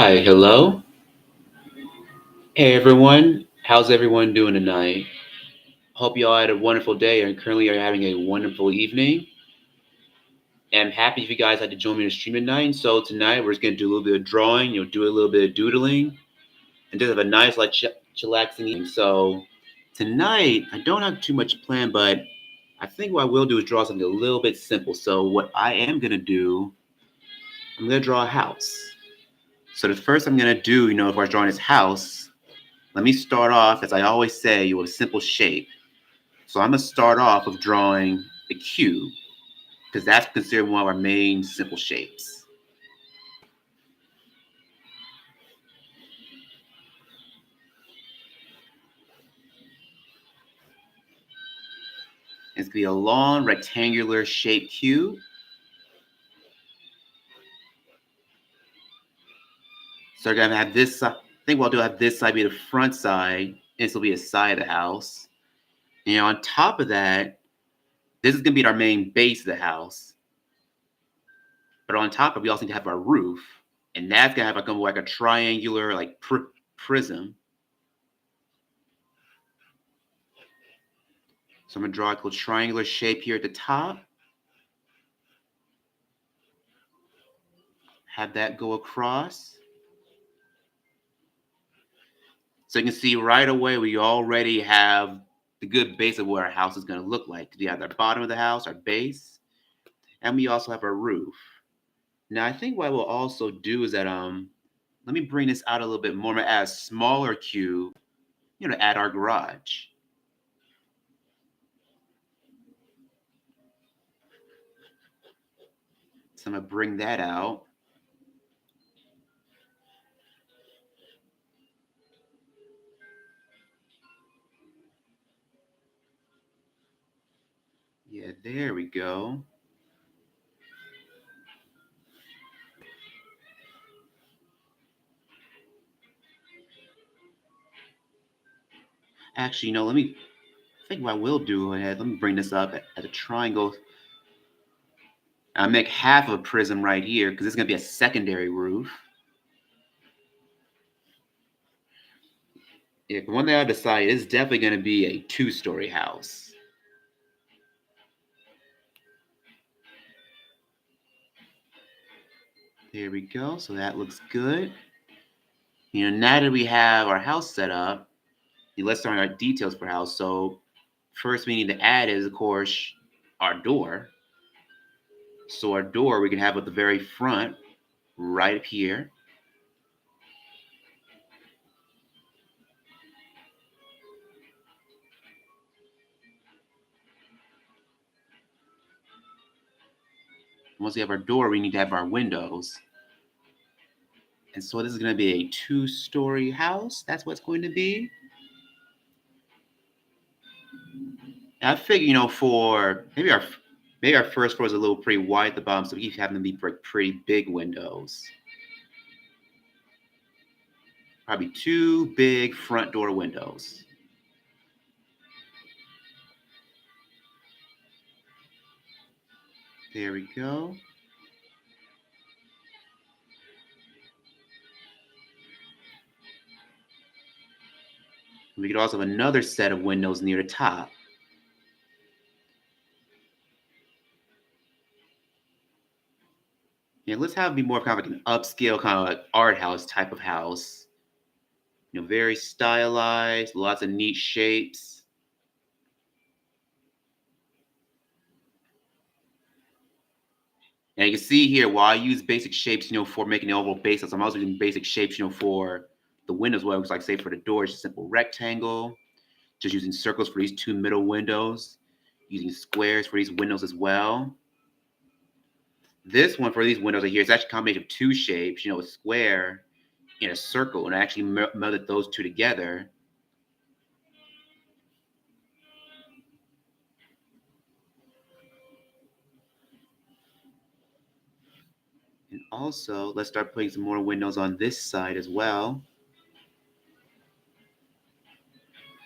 Hi, hello. Hey everyone, how's everyone doing tonight? Hope you all had a wonderful day and currently are having a wonderful evening. And I'm happy if you guys had to join me in the stream tonight. So tonight we're just gonna do a little bit of drawing, do a little bit of doodling, and just have a nice, chillaxing evening. So tonight I don't have too much planned, but I think what I will do is draw something a little bit simple. So what I am gonna do, I'm gonna draw a house. So the first I'm gonna do, if I was drawing this house, let me start off, as I always say, with a simple shape. So I'm going to start off with drawing a cube, because that's considered one of our main simple shapes. It's going to be a long rectangular shaped cube. So we're going to have this side. I think what I'll do, have this side be the front side, and this will be the side of the house. And on top of that, this is going to be our main base of the house. But on top of it, we also need to have our roof. And that's going to have like a triangular prism. So I'm going to draw a little triangular shape here at the top. Have that go across. So you can see right away we already have the good base of what our house is going to look like. We have the bottom of the house, our base, and we also have our roof. Now I think what we'll also do is that let me bring this out a little bit more. I'm gonna add a smaller cube, to add our garage. So I'm gonna bring that out. Yeah, there we go. Actually, I think what I will do ahead, let me bring this up at a triangle. I'll make half of a prism right here because it's going to be a secondary roof. Yeah, one thing I decided is definitely going to be a two-story house. There we go. So that looks good. Now that we have our house set up, let's start our details for house. So first we need to add is, of course, our door. So our door we can have at the very front, right up here. Once we have our door, we need to have our windows. And so this is going to be a two-story house. That's what it's going to be. And I figure, for maybe our first floor is a little pretty wide at the bottom, so we keep having to be pretty big windows. Probably two big front door windows. There we go. We could also have another set of windows near the top. Yeah, let's have it be more kind of like an upscale kind of like art house type of house. Very stylized, lots of neat shapes. And you can see here, while I use basic shapes, for making the overall bases, I'm also using basic shapes, for the windows. What it looks like, say, for the door, it's a simple rectangle. Just using circles for these two middle windows. Using squares for these windows as well. This one for these windows right here is actually a combination of two shapes, a square and a circle. And I actually melded those two together. And also, let's start putting some more windows on this side as well.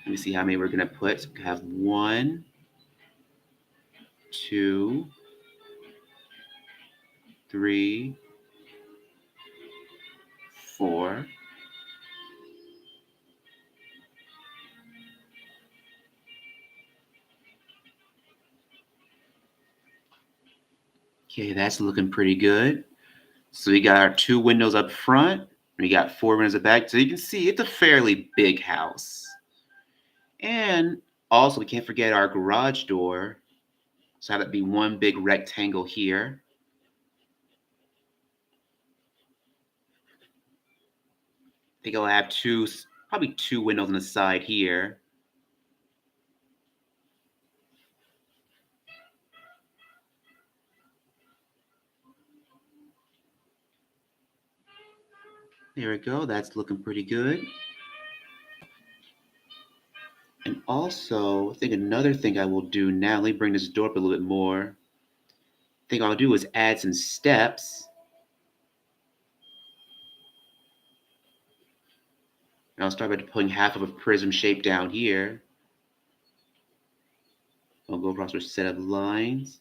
Let me see how many we're going to put. So we have 1, 2, 3, Okay, that's looking pretty good. So we got our two windows up front. We got four windows at the back. So you can see it's a fairly big house. And also, we can't forget our garage door. So have it be one big rectangle here. I think I'll have probably two windows on the side here. There we go. That's looking pretty good. And also, I think another thing I will do now, let me bring this door up a little bit more. I think I'll do is add some steps. And I'll start by putting half of a prism shape down here. I'll go across a set of lines.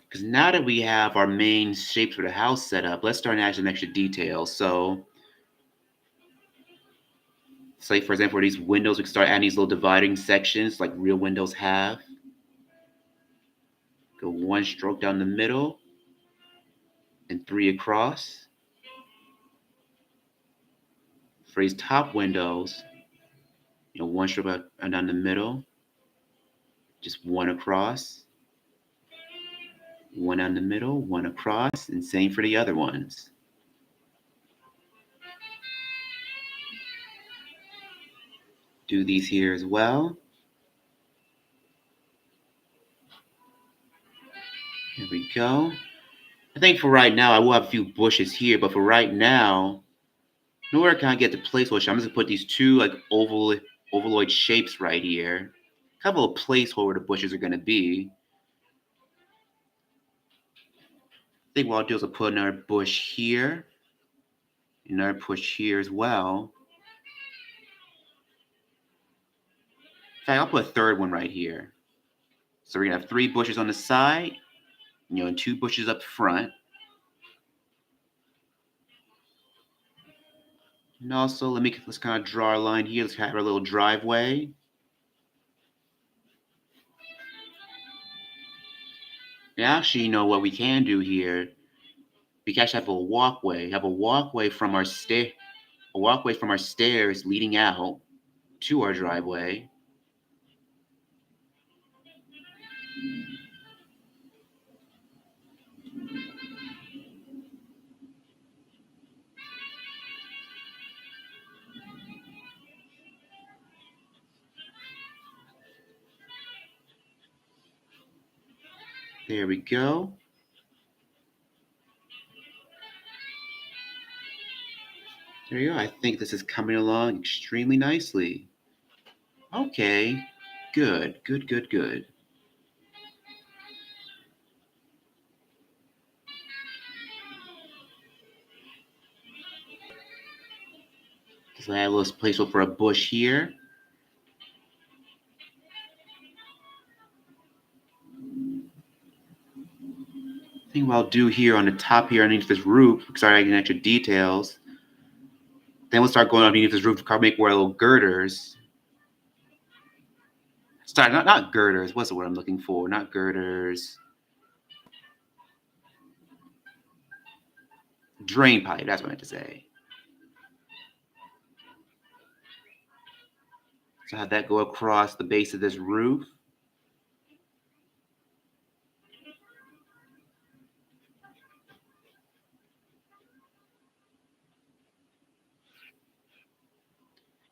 Because now that we have our main shapes for the house set up, let's start adding some extra details. So, say for example, for these windows, we can start adding these little dividing sections like real windows have. Go one stroke down the middle and three across. For these top windows, one stroke down the middle, just one across, one down the middle, one across, and same for the other ones. Do these here as well. Here we go. I think for right now, I will have a few bushes here, but for right now, in order to kind of get the placeholder, I'm just gonna put these two like ovaloid shapes right here. Kind of a placeholder where the bushes are gonna be. I think what I'll do is I'll put another bush here, another bush here as well. In fact, I'll put a third one right here. So we're gonna have three bushes on the side, and two bushes up front. And also, let's kind of draw our line here. Let's have our little driveway. And actually, what we can do here, we can actually have a walkway. Have a walkway from our stairs leading out to our driveway. There we go. There you go. I think this is coming along extremely nicely. Okay. Good, good, good, good. So I have a little place for a bush here. I think what I'll do here on the top here underneath this roof, start adding extra details. Then we'll start going underneath this roof to make more little girders. Sorry, not girders. What's the word I'm looking for? Not girders. Drain pipe. That's what I meant to say. So have that go across the base of this roof.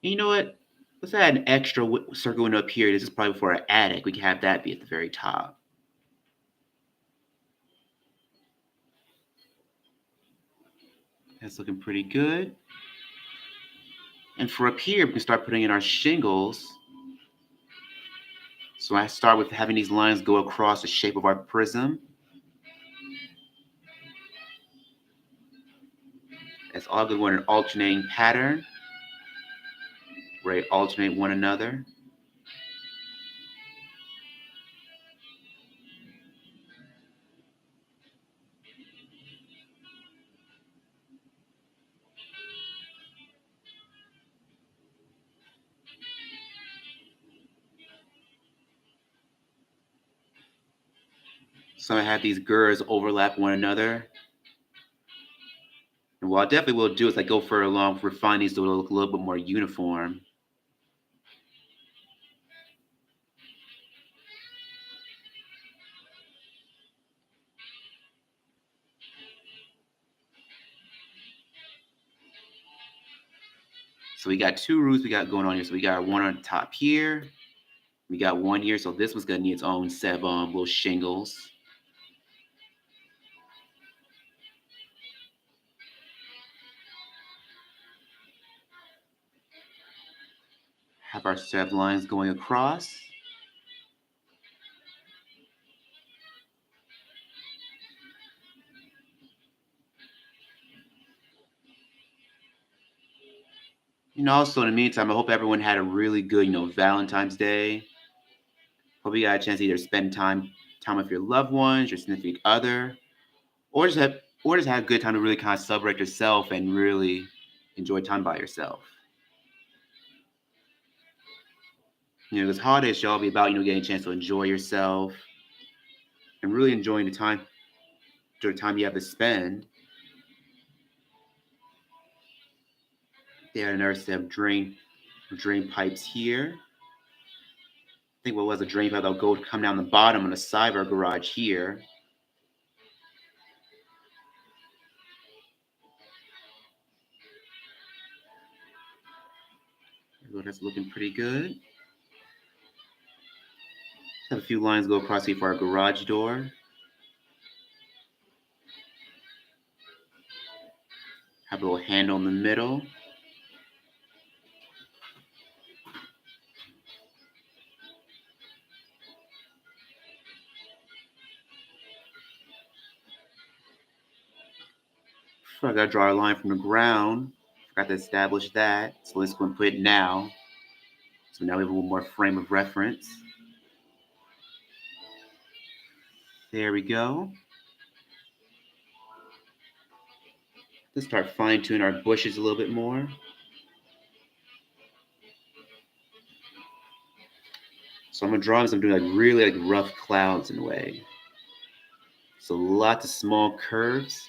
And you know what? Let's add an extra circle window up here. This is probably for our attic. We can have that be at the very top. That's looking pretty good. And for up here, we can start putting in our shingles. So I start with having these lines go across the shape of our prism. That's all good. We're in an alternating pattern where they alternate one another. So I have these girders overlap one another. And what I definitely will do is like go further along, refine these to look a little bit more uniform. So we got two roofs we got going on here. So we got one on top here. We got one here. So this one's gonna need its own set of little shingles. Have our set of lines going across. And also in the meantime, I hope everyone had a really good, Valentine's Day. Hope you got a chance to either spend time with your loved ones, your significant other, or just have a good time to really kind of celebrate yourself and really enjoy time by yourself. This holidays should all be about, getting a chance to enjoy yourself and really enjoying the time you have to spend. There, another set of drain pipes here. I think what was a drain pipe that'll come down the bottom on the side of our garage here. That's looking pretty good. Have a few lines go across here for our garage door. Have a little handle in the middle. So I gotta draw a line from the ground. Forgot to establish that. So let's go and put it now. So now we have a little more frame of reference. There we go. Let's start fine tuning our bushes a little bit more. So I'm gonna draw this. I'm doing like really like rough clouds in a way. So lots of small curves.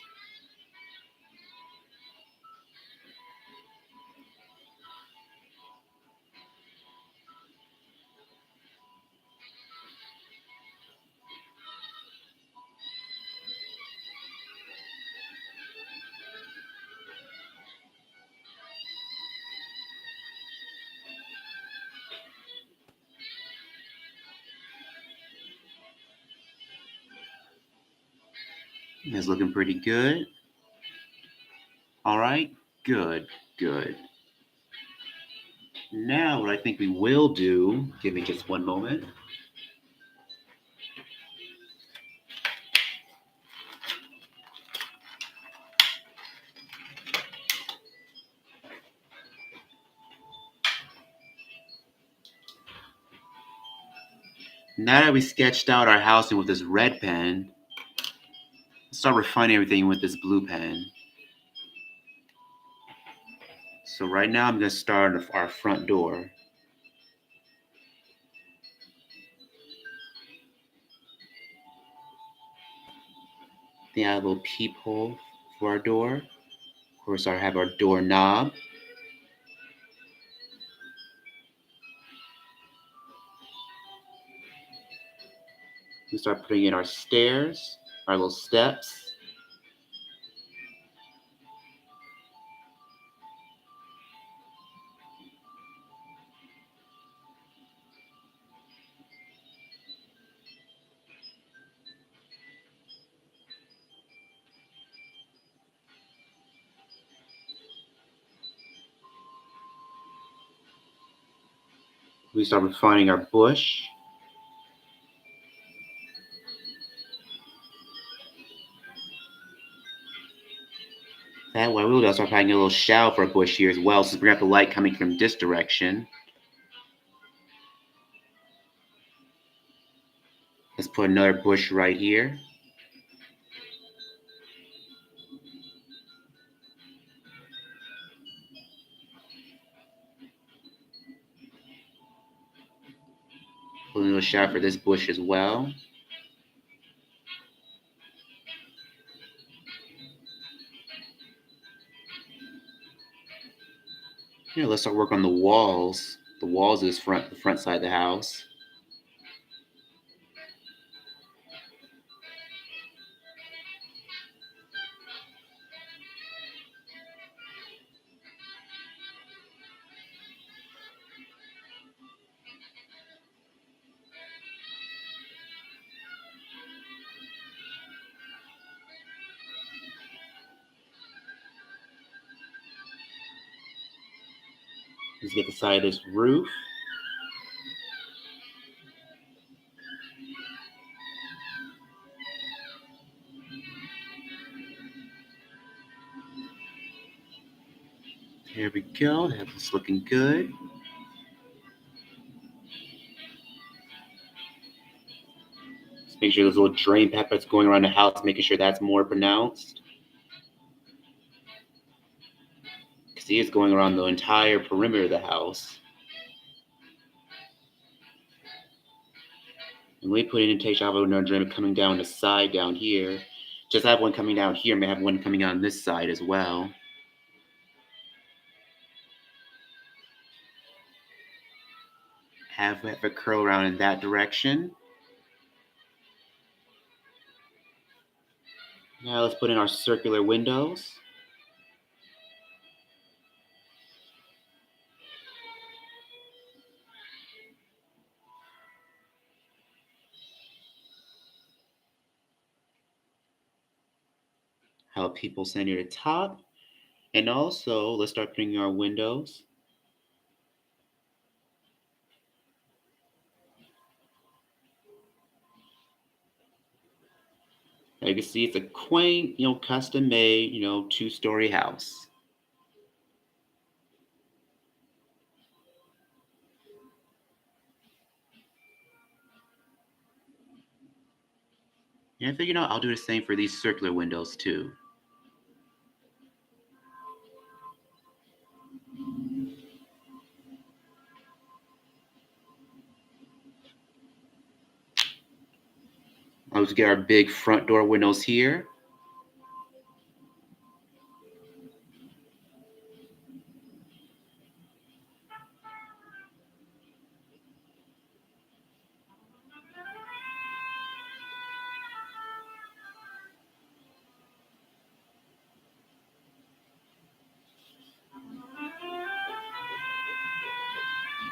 It's looking pretty good. All right, good. Now what I think we will do, give me just one moment. Now that we sketched out our housing with this red pen, let's start refining everything with this blue pen. So right now I'm going to start our front door. Then I have a little peephole for our door. Of course, I have our door knob. We start putting in our stairs, our little steps. We start refining our bush. That way, we'll start putting a little shadow for our bush here as well, since we're going to have the light coming from this direction. Let's put another bush right here. Put a little shadow for this bush as well. Here, let's start work on the walls. The walls is the front side of the house. Let's get the side of this roof. Here we go. That's looking good. Just make sure there's a little drain pipe that's going around the house, making sure that's more pronounced. See, it's going around the entire perimeter of the house. And we put in intake shower another drain coming down the side down here. Just have one coming down here, may have one coming on this side as well. Have it curl around in that direction. Now let's put in our circular windows. Have people stand near the top. And also, let's start putting our windows. Now you can see it's a quaint, custom made, 2-story house. And I figured, I'll do the same for these circular windows too. Let's get our big front door windows here.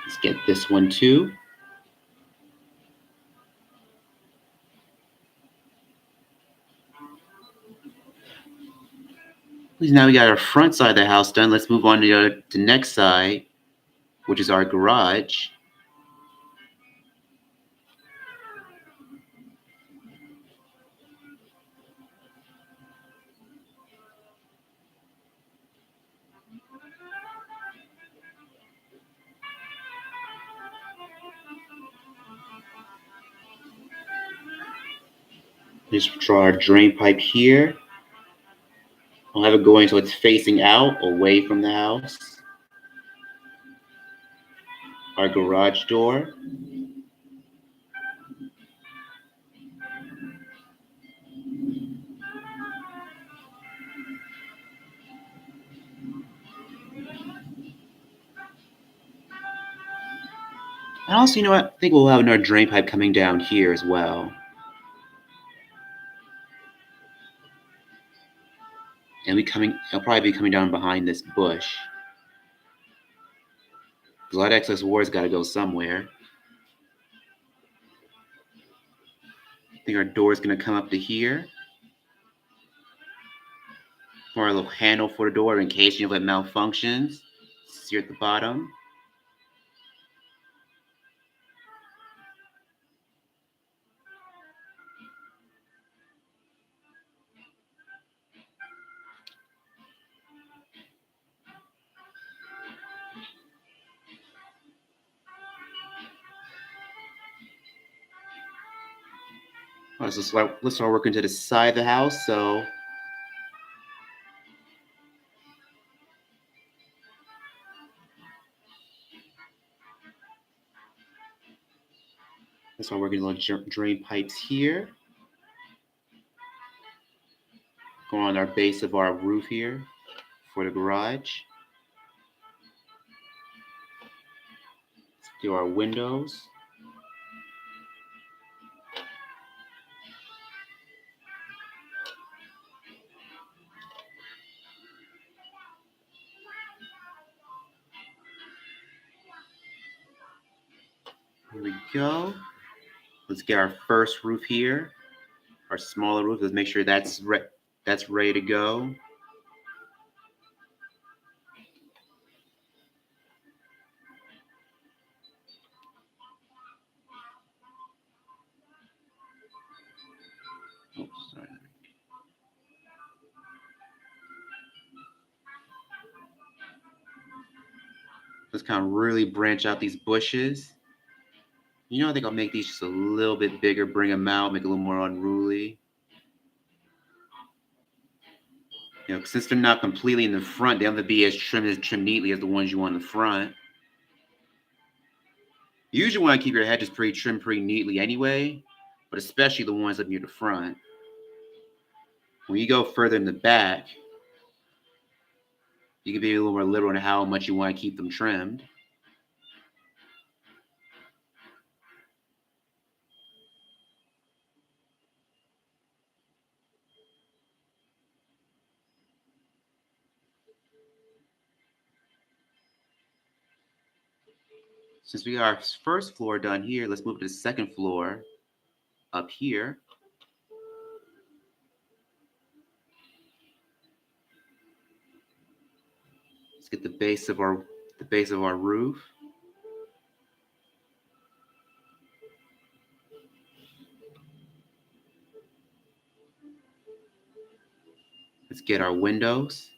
Let's get this one too. Now we got our front side of the house done. Let's move on to the next side, which is our garage. Just draw our drain pipe here. I'll have it going so it's facing out, away from the house. Our garage door. And also, I think we'll have another drain pipe coming down here as well. And it'll probably be coming down behind this bush. A lot of excess water's got to go somewhere. I think our door's going to come up to here. Or a little handle for the door in case it malfunctions. It's here at the bottom. Let's start working to the side of the house. So let's start working little drain pipes here. Go on our base of our roof here for the garage. Do our windows. Here we go. Let's get our first roof here. Our smaller roof. Let's make sure that's ready to go. Oh, sorry. Let's kind of really branch out these bushes. I think I'll make these just a little bit bigger, bring them out, make it a little more unruly. Since they're not completely in the front, they don't have to be as trimmed neatly as the ones you want in the front. You usually want to keep your hedges pretty trimmed pretty neatly anyway, but especially the ones up near the front. When you go further in the back, you can be a little more liberal in how much you want to keep them trimmed. Since we got our first floor done here, let's move to the second floor up here. Let's get the base of our roof. Let's get our windows.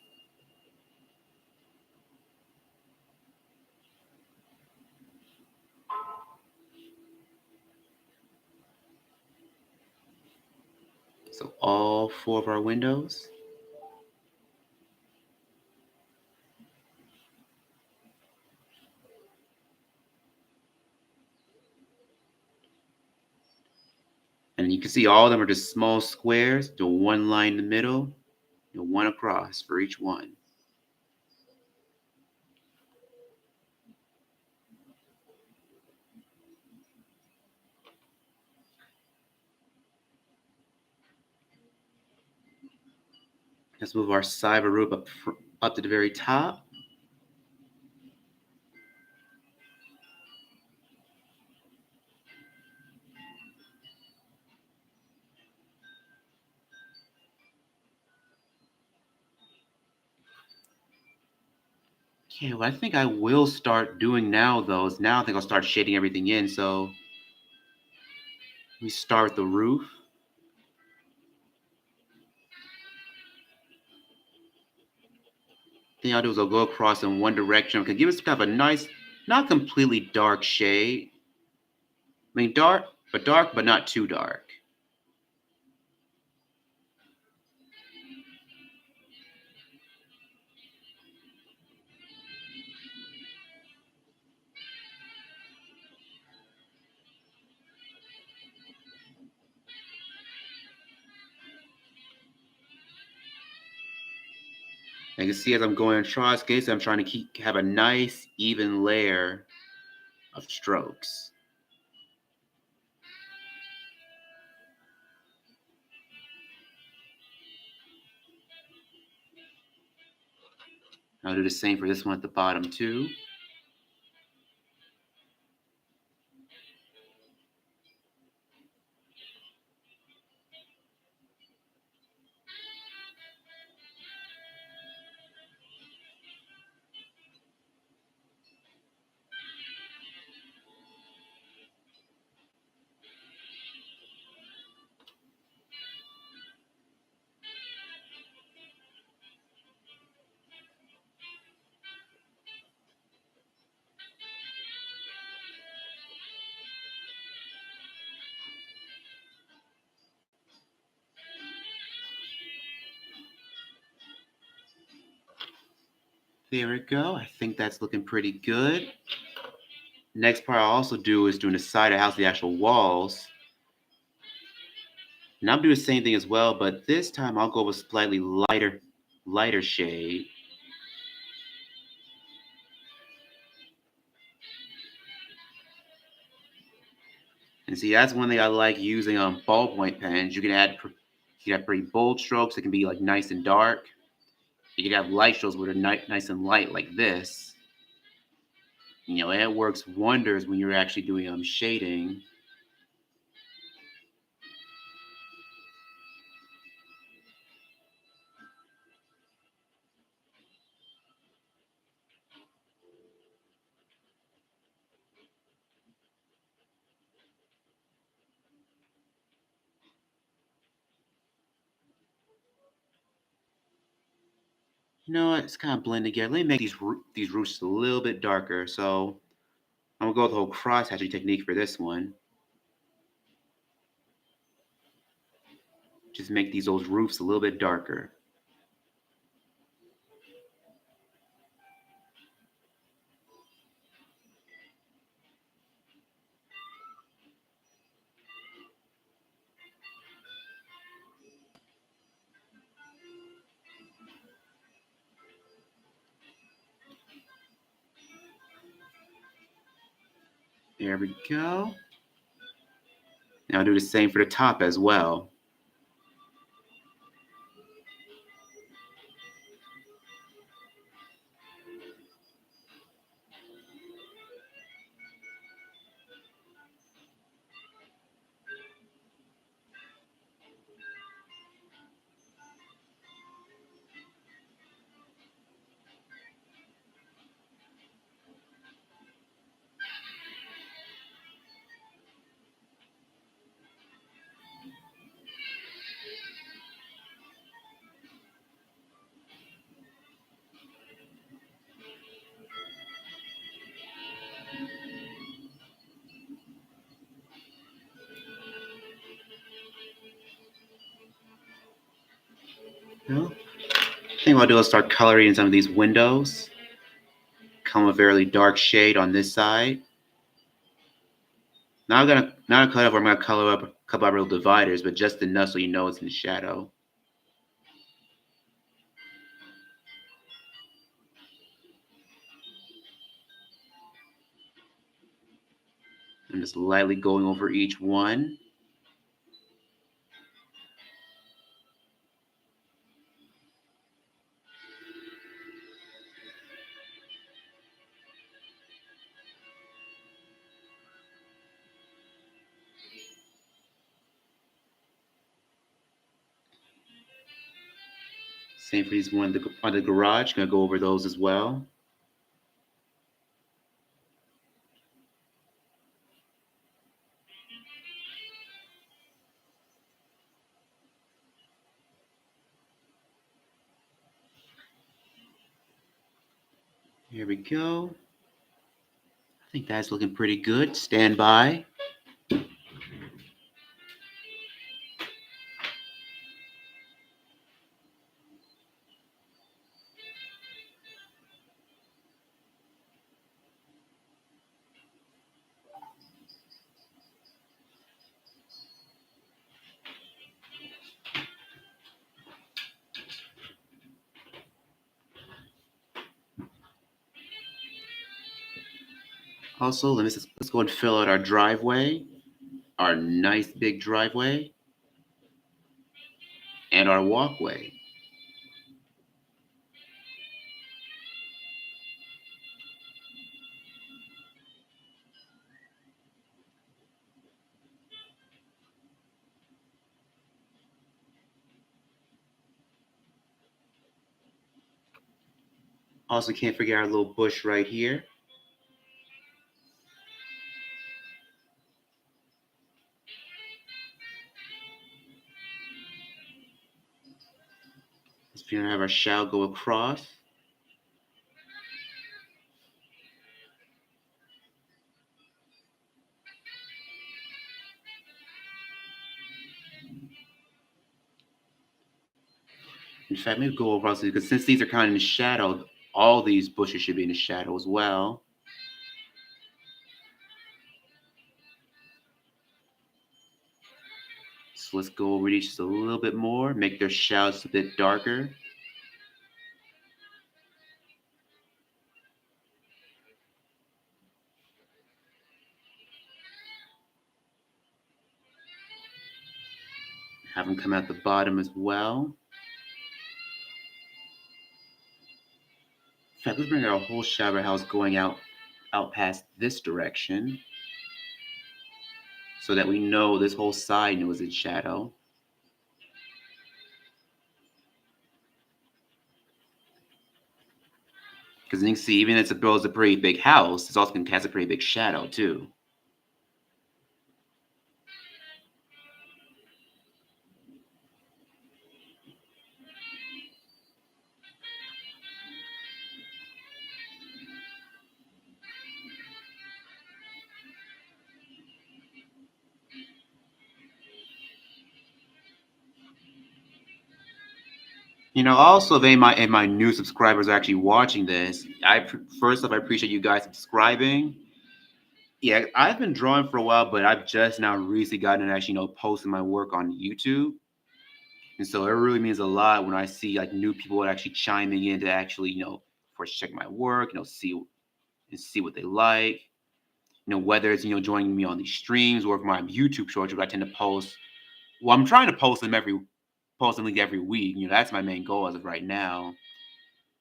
So all 4 of our windows. And you can see all of them are just small squares. Do 1 line in the middle, 1 across for each one. Let's move our side roof up to the very top. Okay, what I think I will start doing now, though, is now I think I'll start shading everything in. So we start with the roof. Thing I'll do is I'll go across in one direction. Okay, give us kind of a nice, not completely dark shade. I mean, dark, but not too dark. And you can see as I'm going across, I'm trying to have a nice, even layer of strokes. I'll do the same for this one at the bottom too. There we go. I think that's looking pretty good. Next part I'll also do is doing the side of the house, the actual walls. And I'm doing the same thing as well, but this time I'll go with slightly lighter shade. And see, that's one thing I like using on ballpoint pens. You can have pretty bold strokes. It can be like nice and dark. You can have light strokes where they're nice and light like this. It works wonders when you're actually doing shading. You know what? It's kind of blend together. Let me make these roofs a little bit darker. So I'm gonna go with the whole cross hatching technique for this one. Just make those roofs a little bit darker. There we go. Now I'll do the same for the top as well. Well, I think what I'll do is start coloring in some of these windows. Come a fairly dark shade on this side. Now I'm cut up. I'm gonna color up a couple of little dividers, but just enough so you know it's in the shadow. I'm just lightly going over each one. Same for these one on the garage. Gonna go over those as well. Here we go. I think that's looking pretty good. Stand by. Also, let's go and fill out our driveway, our nice big driveway, and our walkway. Also, can't forget our little bush right here. Let's have our shell go across. In fact, maybe go across because since these are kind of in the shadow, all these bushes should be in the shadow as well. So let's go over these just a little bit more, make their shouts a bit darker. Have them come out the bottom as well. In fact, let's bring our whole shower house going out past this direction so that we know this whole side knows its shadow. Because you can see, even if it builds a pretty big house, it's also going to cast a pretty big shadow too. Also, if any of my new subscribers are actually watching this, first off, I appreciate you guys subscribing. Yeah, I've been drawing for a while, but I've just now recently gotten to actually posting my work on YouTube. And so it really means a lot when I see like new people actually chiming in to actually, first check my work, see what they like. Whether it's joining me on these streams or for my YouTube shorts, which I tend to post. Well, I'm trying to post them like every week. That's my main goal as of right now.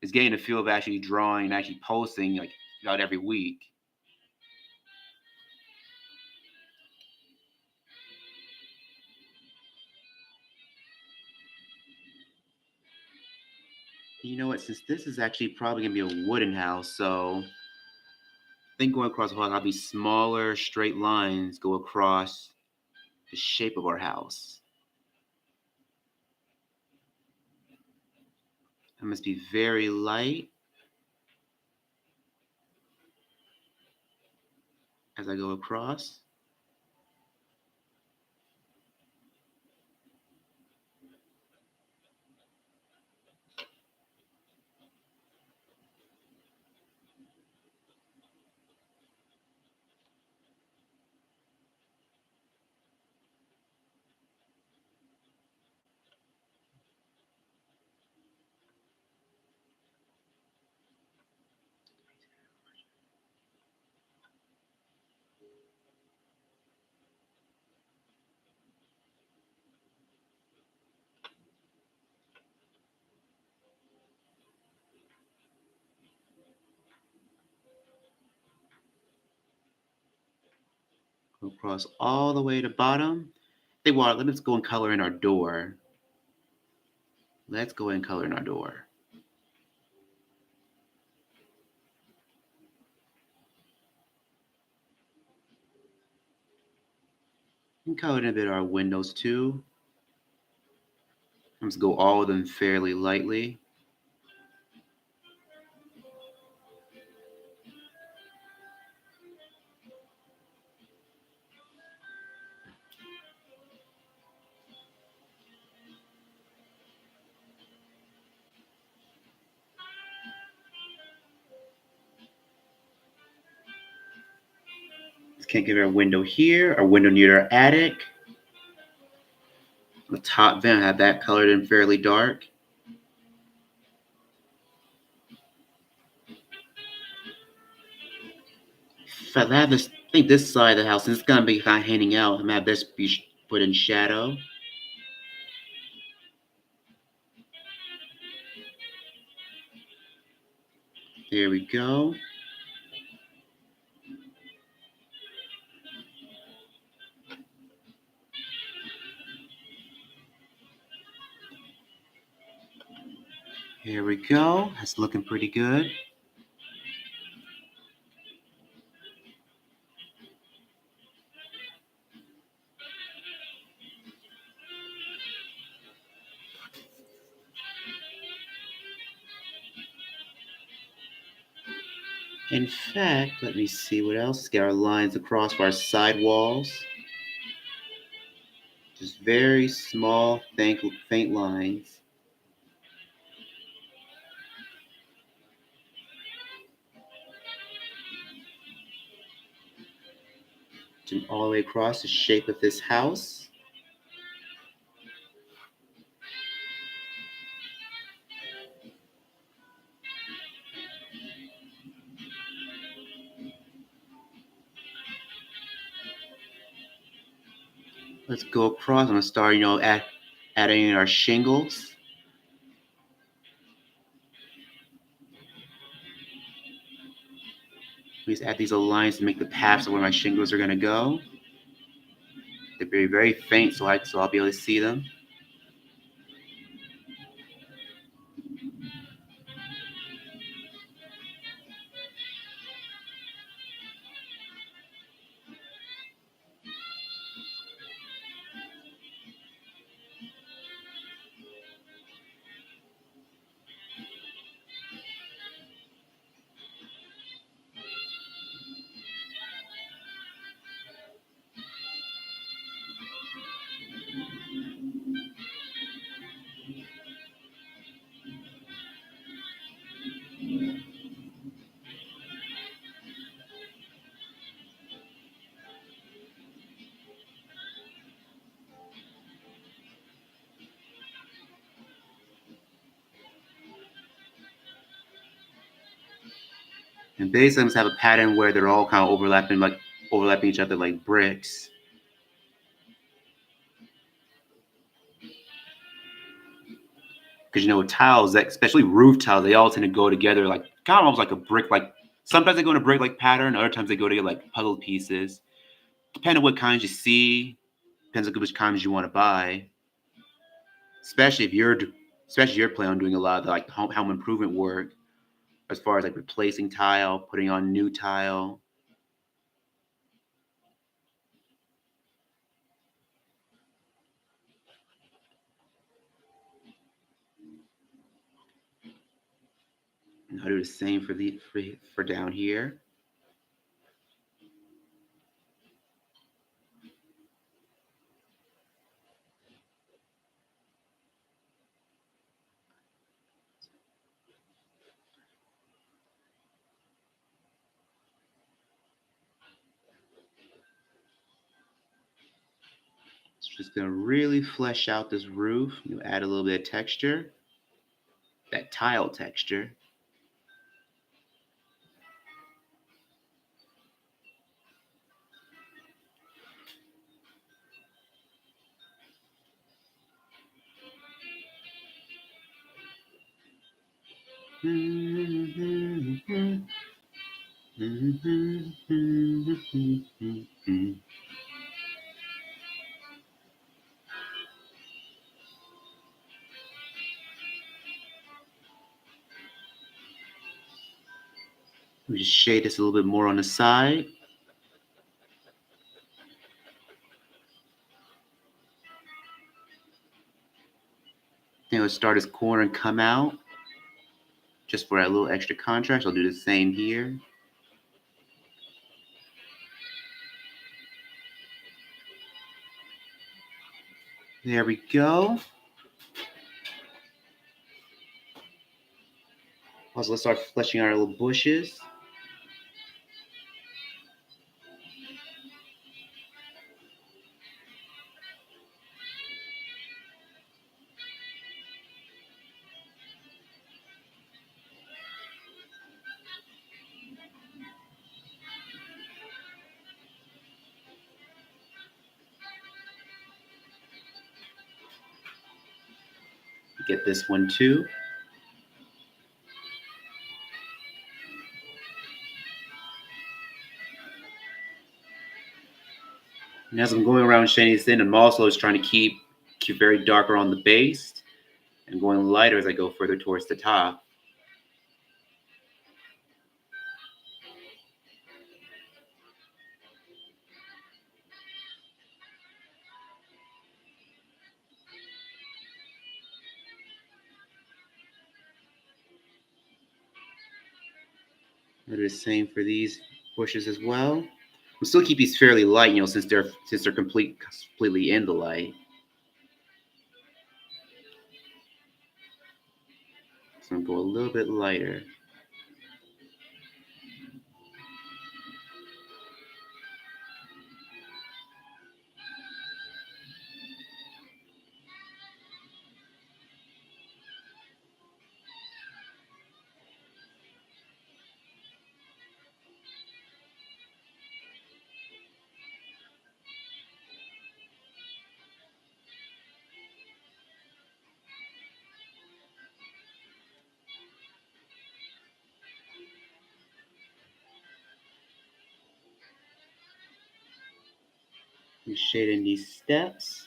Is getting the feel of actually drawing and actually posting like about every week. You know what? Since this is actually probably gonna be a wooden house, so I think going across the wall, I'll be smaller straight lines go across the shape of our house. I must be very light as I go across. Go across all the way to bottom. Hey, water, let's go and color in our door. Let's go and color in our door. And color in a bit our windows too. Let's go all of them fairly lightly. Can't give our window here, our window near our attic. The top vent, have that colored in fairly dark. If I have this, I think this side of the house, it's gonna be kind of hanging out. I'm gonna have this be put in shadow. There we go. Here we go. That's looking pretty good. In fact, let me see what else. Get our lines across for our side walls. Just very small, faint lines. To all the way across the shape of this house. Let's go across. I'm gonna start, adding in our shingles. We just add these little lines to make the paths of where my shingles are going to go. They're very, very faint, so I'll be able to see them. And basically, I'm just have a pattern where they're all kind of overlapping each other like bricks. Because with tiles, especially roof tiles, they all tend to go together like kind of almost like a brick. Like sometimes they go in a brick like pattern, other times they go together like puzzle pieces. Depending on what kinds you see, depends on which kinds you want to buy. Especially if you're planning on doing a lot of like home improvement work, as far as like replacing tile, putting on new tile. And I'll do the same for down here. It's just gonna really flesh out this roof. You add a little bit of texture, that tile texture. We just shade this a little bit more on the side. Then we'll start this corner and come out. Just for a little extra contrast, I'll do the same here. There we go. Also, let's start fleshing out our little bushes. Get this one too. And as I'm going around shading this in, I'm also just trying to keep very darker on the base and going lighter as I go further towards the top. I'll do the same for these bushes as well. We'll still keep these fairly light, since they're completely in the light. So I'm going to go a little bit lighter. shade in these steps.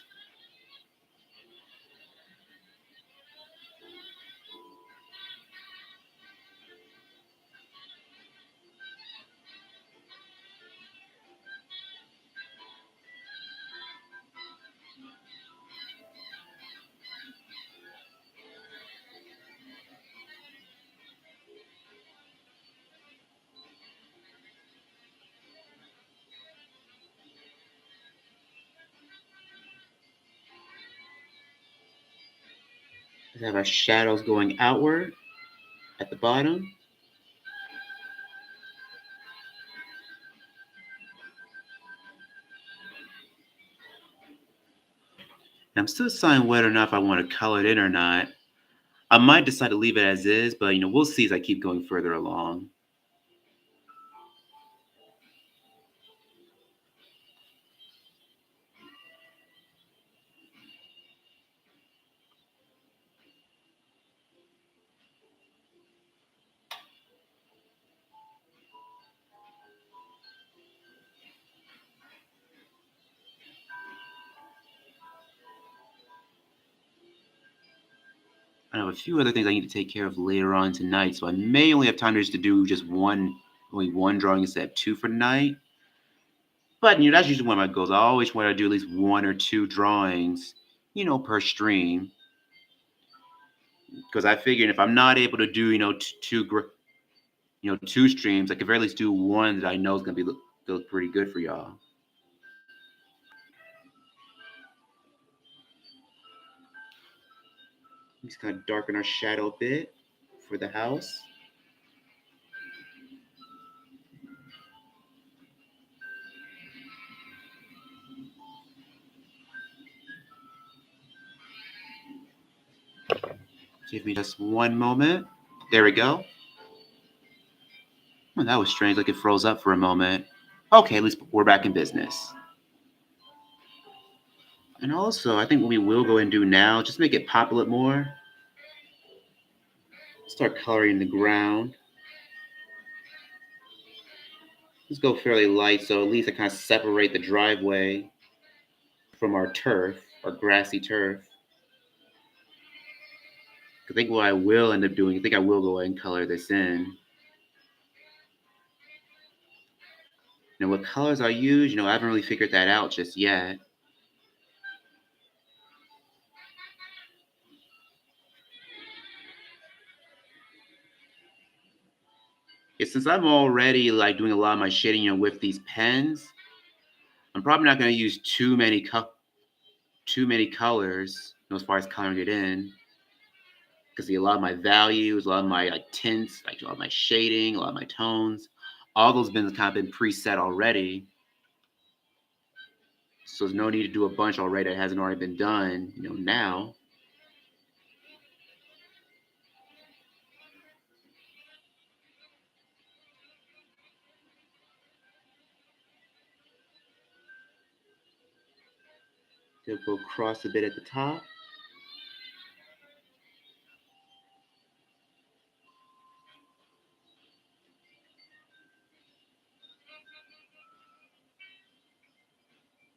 We have our shadows going outward at the bottom. And I'm still deciding whether or not if I want to color it in or not. I might decide to leave it as is, but we'll see as I keep going further along. I have a few other things I need to take care of later on tonight, so I may only have time to do just only one drawing instead of two for tonight. But that's usually one of my goals. I always want to do at least one or two drawings, per stream. Because I figured if I'm not able to do, two streams, I could very least do one that I know is gonna look pretty good for y'all. Just kind of darken our shadow a bit for the house. Give me just one moment. There we go. Oh, that was strange, like it froze up for a moment. Okay, at least we're back in business. And also, I think what we will go and do now, just make it pop a little more. Start coloring the ground. Let's go fairly light, so at least I kind of separate the driveway from our turf, our grassy turf. I think what I will end up doing, I think I will go ahead and color this in. What colors I use, I haven't really figured that out just yet. Since I'm already like doing a lot of my shading, with these pens, I'm probably not going to use too many colors, as far as coloring it in, because a lot of my values, a lot of my tints, like a lot of my shading, a lot of my tones, all those been kind of been preset already. So there's no need to do a bunch already that hasn't already been done, now. They'll go across a bit at the top.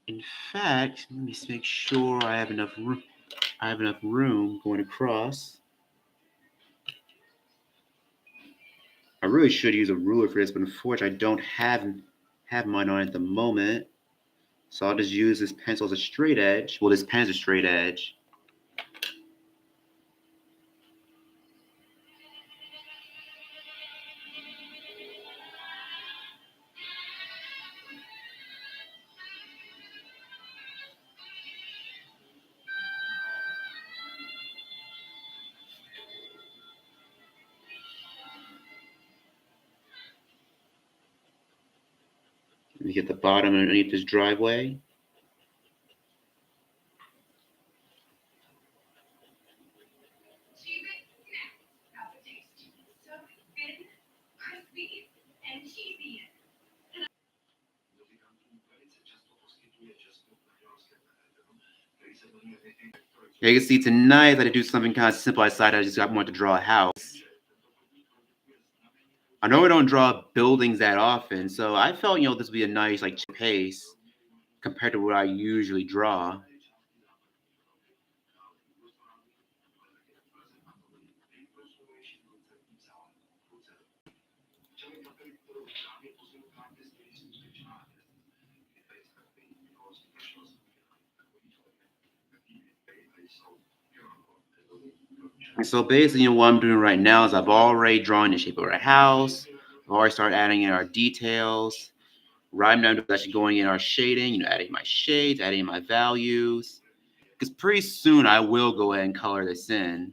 In fact, let me make sure I have enough room. I have enough room going across. I really should use a ruler for this, but unfortunately, I don't have mine on at the moment. So I'll just use this pencil as a straight edge. Well, this pen is a straight edge. Let me get the bottom underneath this driveway. Yeah, you can see tonight I had to do something kind of simple. I decided I wanted to draw a house. I know we don't draw buildings that often, so I felt this would be a nice pace. compared to what I usually draw. And so basically, what I'm doing right now is I've already drawn the shape of our house. I've already started adding in our details. Right now, I'm actually going in our shading, adding my shades, adding my values. Because pretty soon I will go ahead and color this in.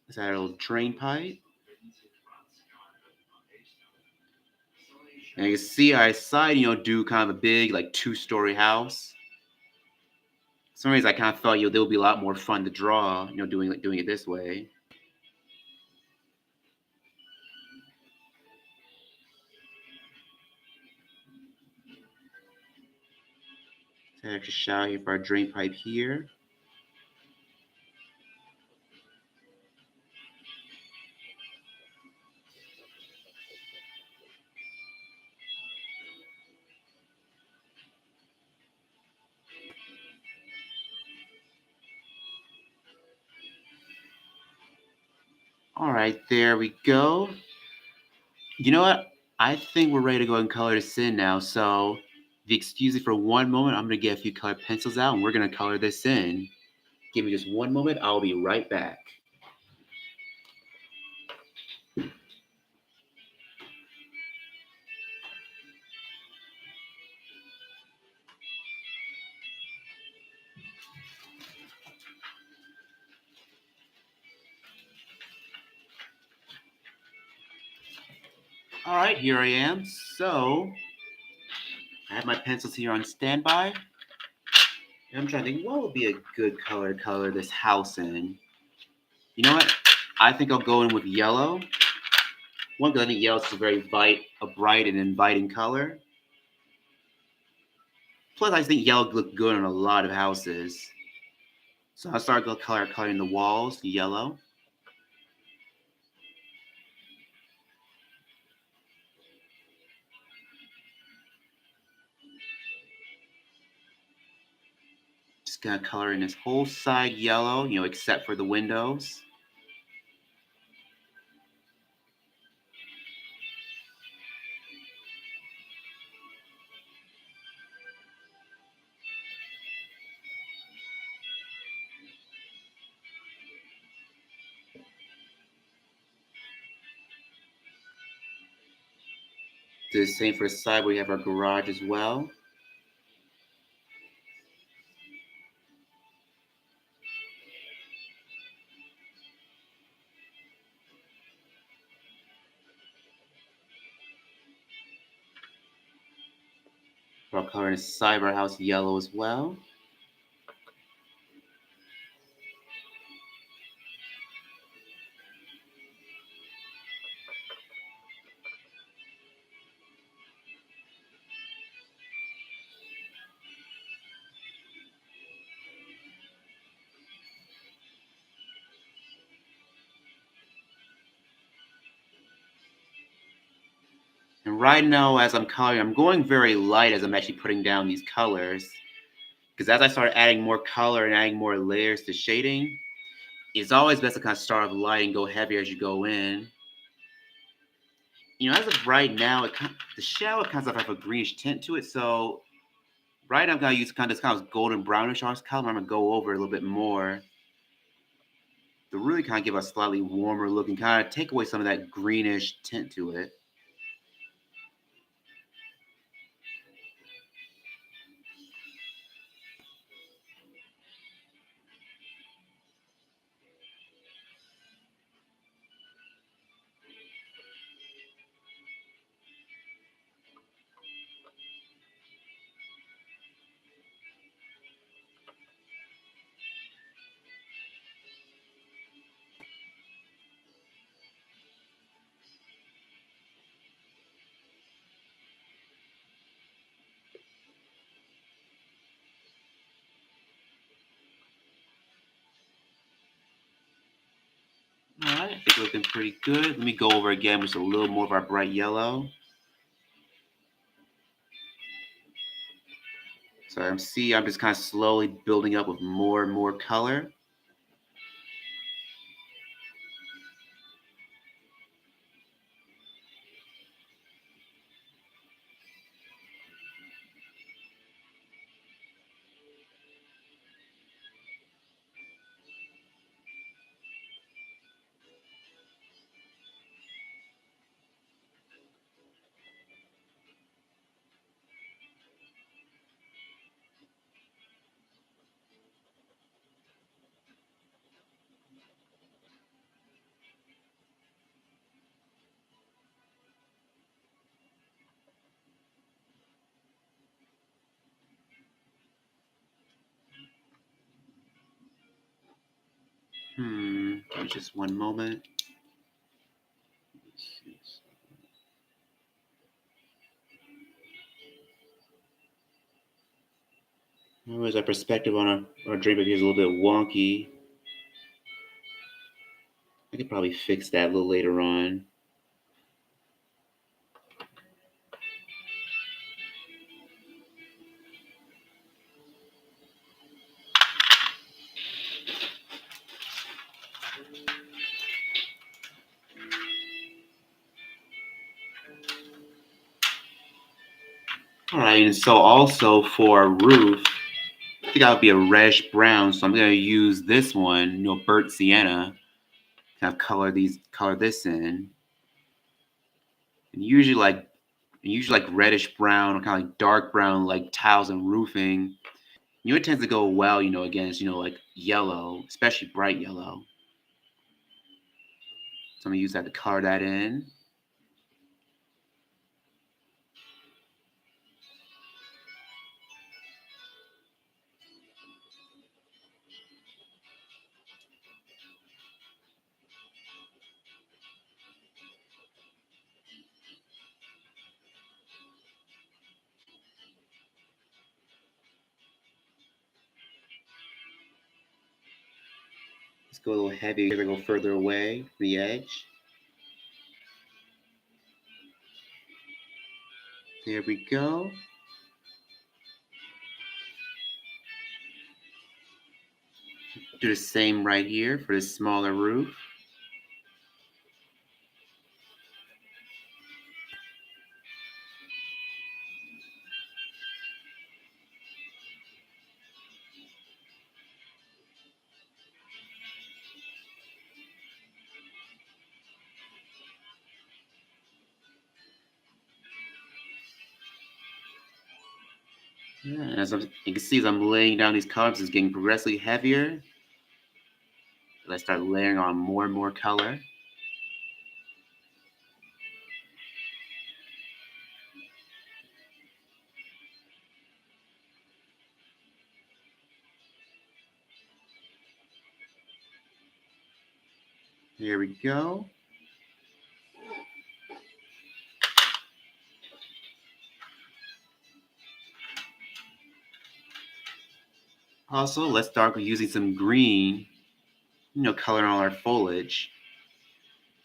Let's add a little drain pipe. And you can see I decided, do kind of a big, like 2-story house. For some reason I kind of thought, there would be a lot more fun to draw, doing it this way. So I extra shower here for our drain pipe here. All right, there we go. You know what? I think we're ready to go and color this in now. So if you excuse me for one moment, I'm going to get a few colored pencils out and we're going to color this in. Give me just one moment. I'll be right back. All right, here I am. So I have my pencils here on standby. And I'm trying to think what would be a good color to color this house in. You know what? I think I'll go in with yellow. One, because I think yellow is a bright and inviting color. Plus, I just think yellow look good on a lot of houses. So I'll start coloring the walls yellow. Just gonna color in this whole side yellow, except for the windows. Do the same for the side where we have our garage as well. I'll color in the side of our house yellow as well. And right now, as I'm coloring, I'm going very light as I'm actually putting down these colors. Because as I start adding more color and adding more layers to shading, it's always best to kind of start off light and go heavier as you go in. As of right now, the shadow kind of have a greenish tint to it. So right now I'm going to use kind of golden brownish orange color. I'm going to go over a little bit more to really kind of give a slightly warmer look and kind of take away some of that greenish tint to it. right, I think we're looking pretty good. Let me go over again with a little more of our bright yellow. So I'm just kind of slowly building up with more and more color. Give me just one moment. Always our perspective on our drink here is a little bit wonky. I could probably fix that a little later on. All right, and so also for a roof, I think that would be a reddish brown. So I'm gonna use this one, burnt sienna, kind of color this in. And usually like reddish brown or kind of like dark brown, like tiles and roofing. It tends to go well, against like yellow, especially bright yellow. So I'm gonna use that to color that in. Let's go a little heavier as I go further away from the edge. There we go. Do the same right here for this smaller roof. Yeah, and you can see as I'm laying down these colors, it's getting progressively heavier. As I start layering on more and more color. Here we go. Also, let's start using some green, color on our foliage.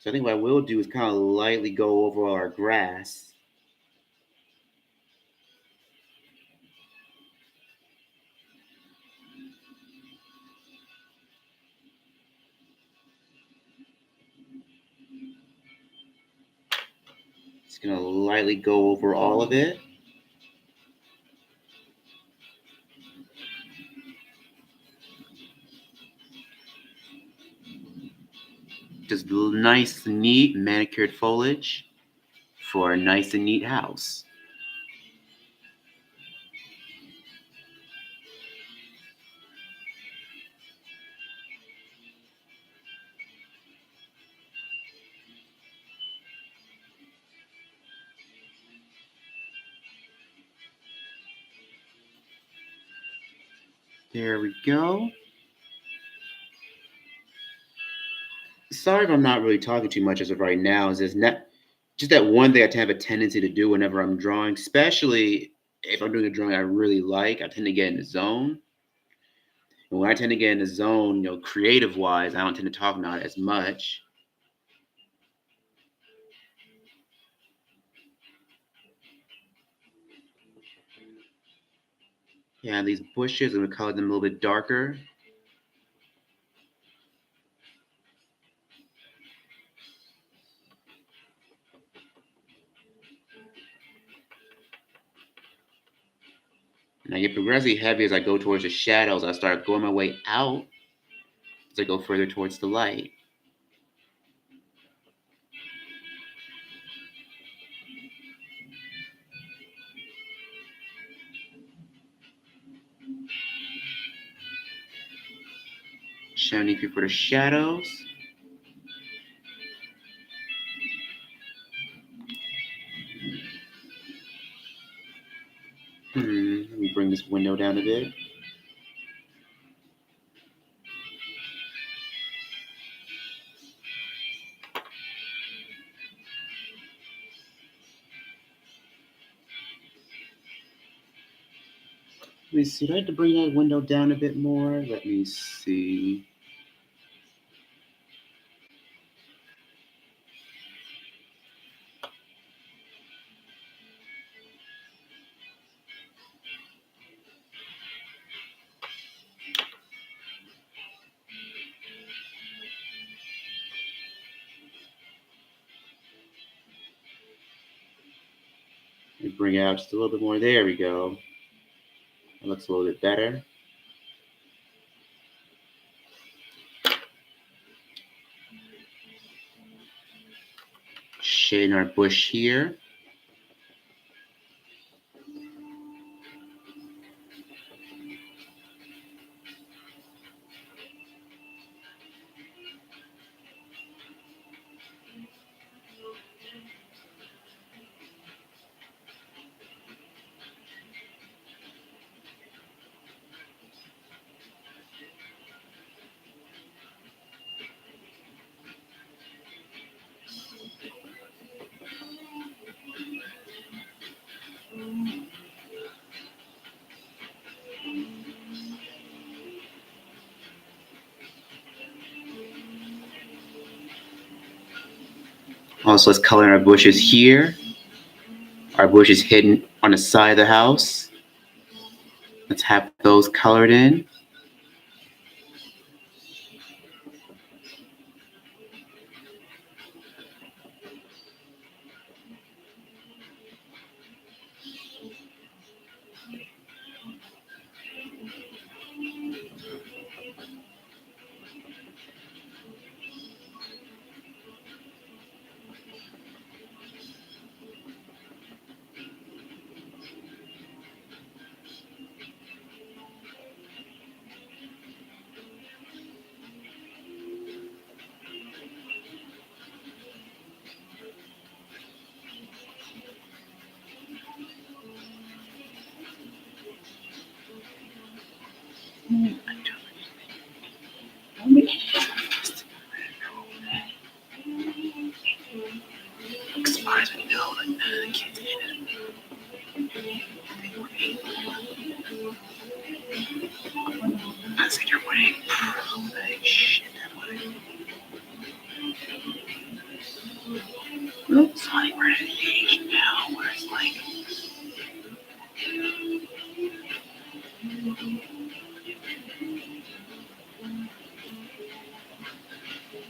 So I think what I will do is kind of lightly go over our grass. Just gonna lightly go over all of it. Just nice, neat, manicured foliage for a nice and neat house. There we go. Sorry if I'm not really talking too much as of right now. Is just that one thing I tend to have a tendency to do whenever I'm drawing, especially if I'm doing a drawing I really like. I tend to get in the zone. And when I tend to get in the zone, creative wise, I don't tend to talk not as much. Yeah, these bushes, I'm going to color them a little bit darker. And I get progressively heavy as I go towards the shadows. I start going my way out as I go further towards the light. Shining through for the shadows. Let me bring this window down a bit. Let me see. Do I have to bring that window down a bit more? Let me see. Let me bring it out just a little bit more. There we go. That looks a little bit better. Shading our bush here. Also, let's color in our bushes here. Our bush is hidden on the side of the house. Let's have those colored in. It's like we're at an age now where it's like.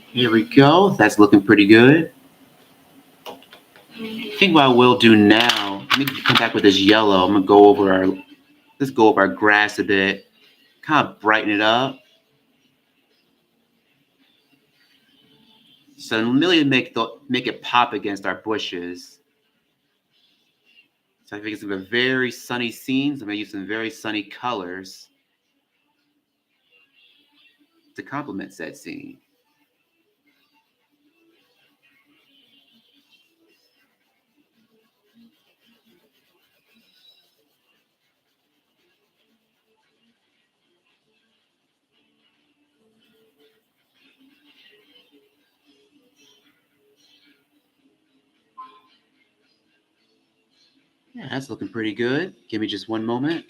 Here we go. That's looking pretty good. I think what I will do now, let me come back with this yellow. I'm gonna go over let's go over our grass a bit, kind of brighten it up. So really make it pop against our bushes. So I think it's gonna be very sunny scenes. I'm gonna use some very sunny colors to complement said scene. Yeah, that's looking pretty good. Give me just one moment.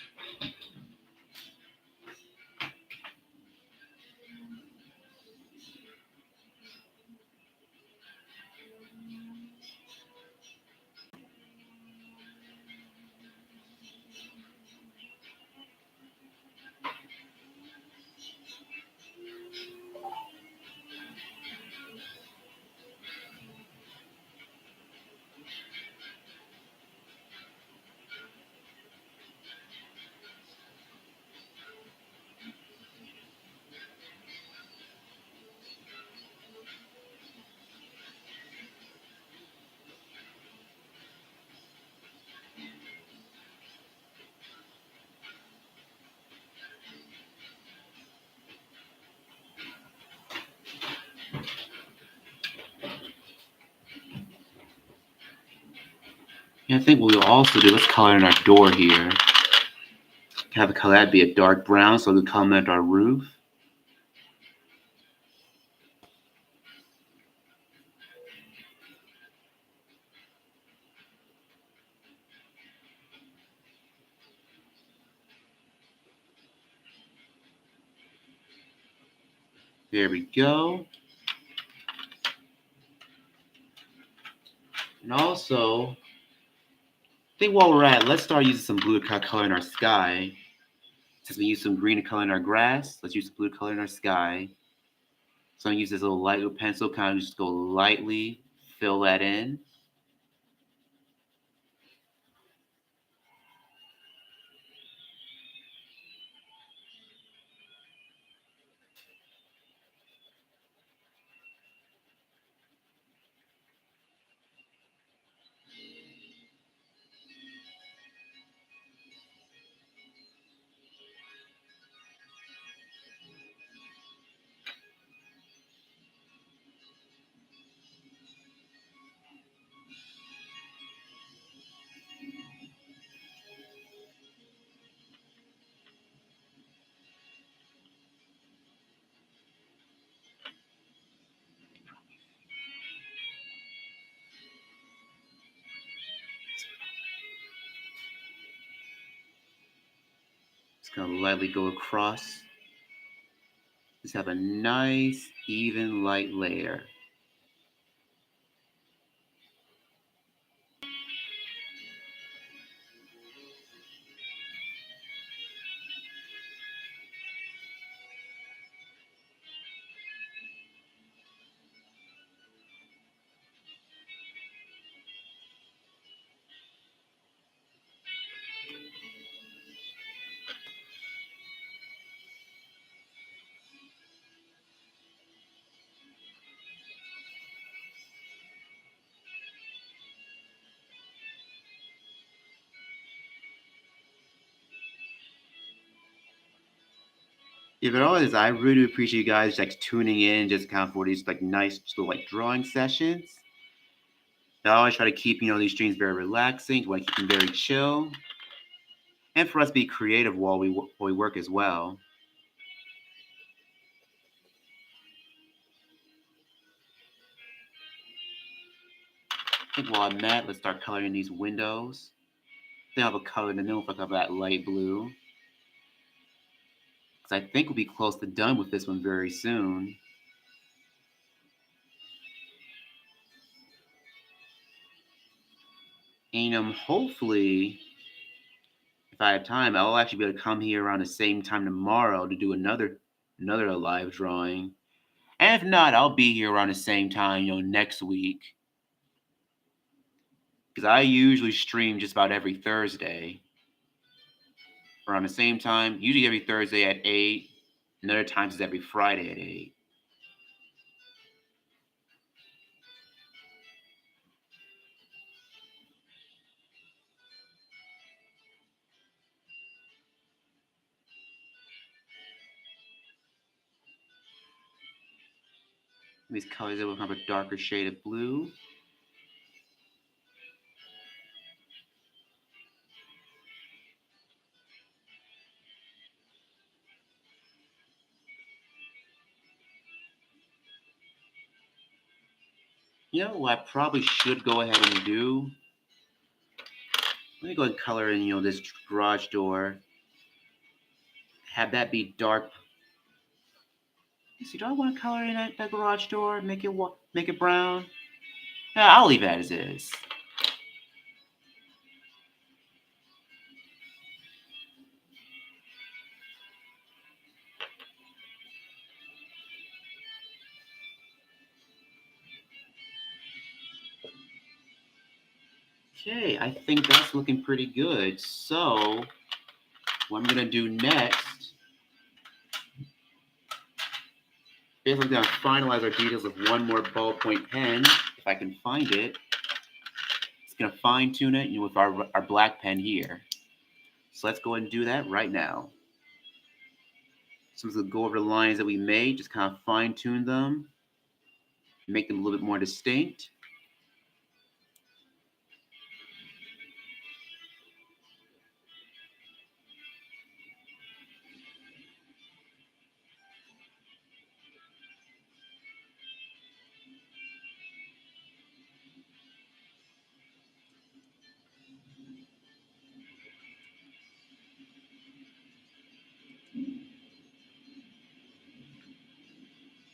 I think what we'll also do, let's color in our door here. Have the color that be a dark brown so we can complement our roof. There we go. And also, I think while we're at it, let's start using some blue color in our sky. Since we use some green color in our grass, let's use some blue color in our sky. So I'm gonna use this little light pencil, kind of just go lightly fill that in. Just gonna lightly go across. Just have a nice, even, light layer. If it all is, I really appreciate you guys like tuning in, just kind of for these like nice little like drawing sessions. I always try to keep these streams very relaxing. We want to keep them very chill, and for us to be creative while we work as well. I think while I'm at, let's start coloring these windows. Then I'll have a color in the middle, like of that light blue. Because I think we'll be close to done with this one very soon. And hopefully, if I have time, I'll actually be able to come here around the same time tomorrow to do another live drawing. And if not, I'll be here around the same time, next week. Because I usually stream just about every Thursday around the same time. Usually every Thursday at 8. And other times it's every Friday at 8. These colors will have a darker shade of blue. What I probably should go ahead and do. Let me go ahead and color in, this garage door. Have that be dark. Let's see, do I want to color in that garage door? Make it brown? Yeah, I'll leave it as is. Okay, I think that's looking pretty good. So, what I'm gonna do next is I'm gonna finalize our details with one more ballpoint pen, if I can find it. It's gonna fine tune it with our black pen here. So let's go ahead and do that right now. So I'm just gonna go over the lines that we made, just kind of fine tune them, make them a little bit more distinct.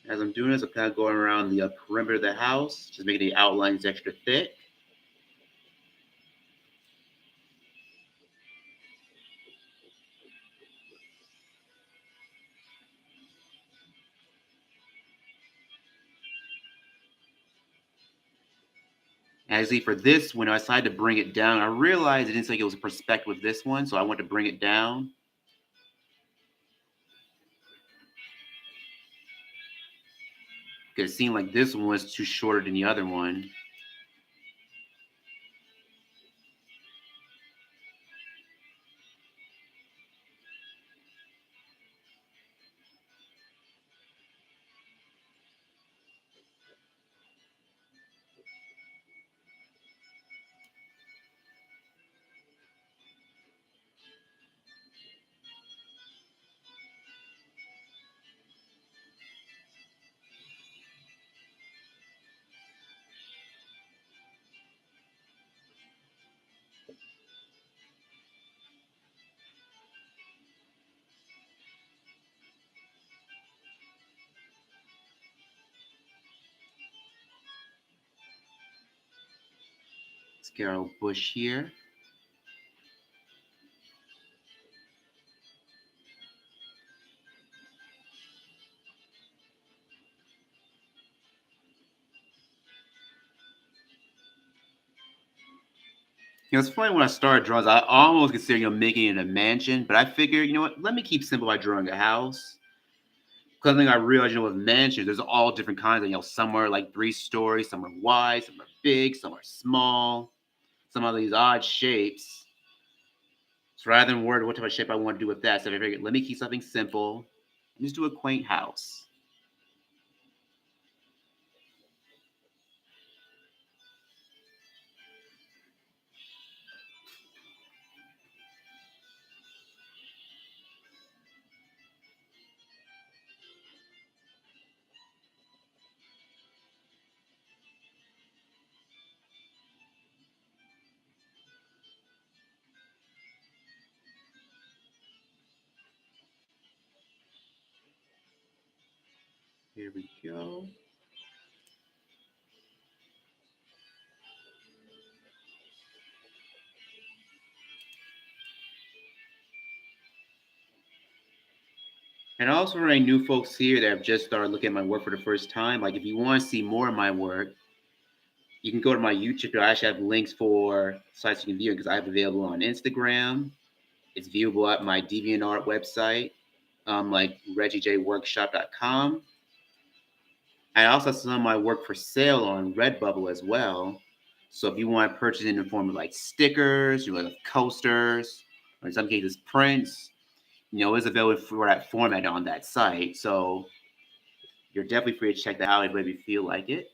As I'm doing this, I'm kind of going around the perimeter of the house, just making the outlines extra thick. Actually, for this, when I decided to bring it down, I realized it didn't say it was a perspective with this one, so I want to bring it down. Because it seemed like this one was too shorter than the other one. Let's get our bush here. It's funny when I started drawings, I almost considered making it a mansion, but I figured, let me keep simple by drawing a house. Because then I realized, with mansions, there's all different kinds. Some are like 3 stories, some are wide, some are big, some are small, some are these odd shapes. So rather than worry what type of shape I want to do with that, so I figured, let me keep something simple and just do a quaint house. Here we go. And also for any new folks here that have just started looking at my work for the first time, like if you want to see more of my work, you can go to my YouTube. I actually have links for sites you can view because I have available on Instagram. It's viewable at my DeviantArt website, like reggiejworkshop.com. I also have some of my work for sale on Redbubble as well. So if you want to purchase it in the form of like stickers, like coasters, or in some cases prints, it's available for that format on that site. So you're definitely free to check that out if you feel like it.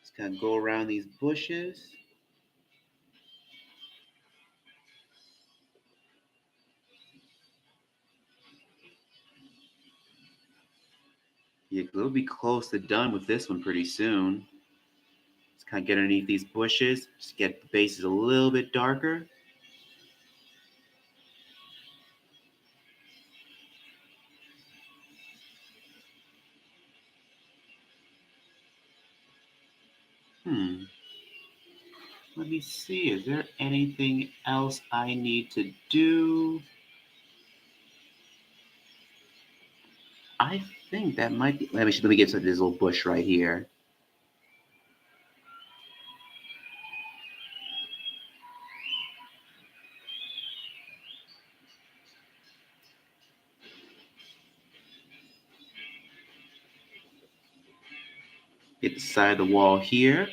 Just kind of go around these bushes. Yeah, we'll be close to done with this one pretty soon. Just kind of get underneath these bushes, just get the bases a little bit darker. Hmm. Let me see. Is there anything else I need to do? I think that might be. Let me get to this little bush right here. Get the side of the wall here.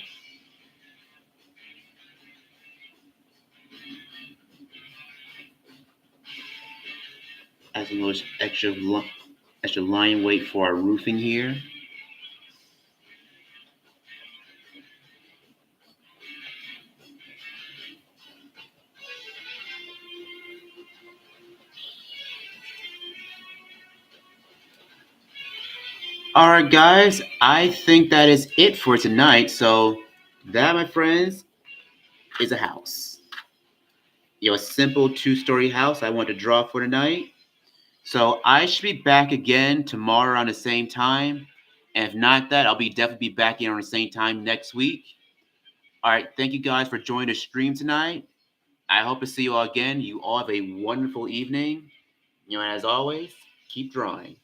Add some little extra line weight for our roofing here. All right, guys, I think that is it for tonight. So, that, my friends, is a house. A simple two-story house I want to draw for tonight. So, I should be back again tomorrow around the same time. And if not that, I'll be definitely be back in on the same time next week. All right, thank you guys for joining the stream tonight. I hope to see you all again. You all have a wonderful evening. And as always, keep drawing.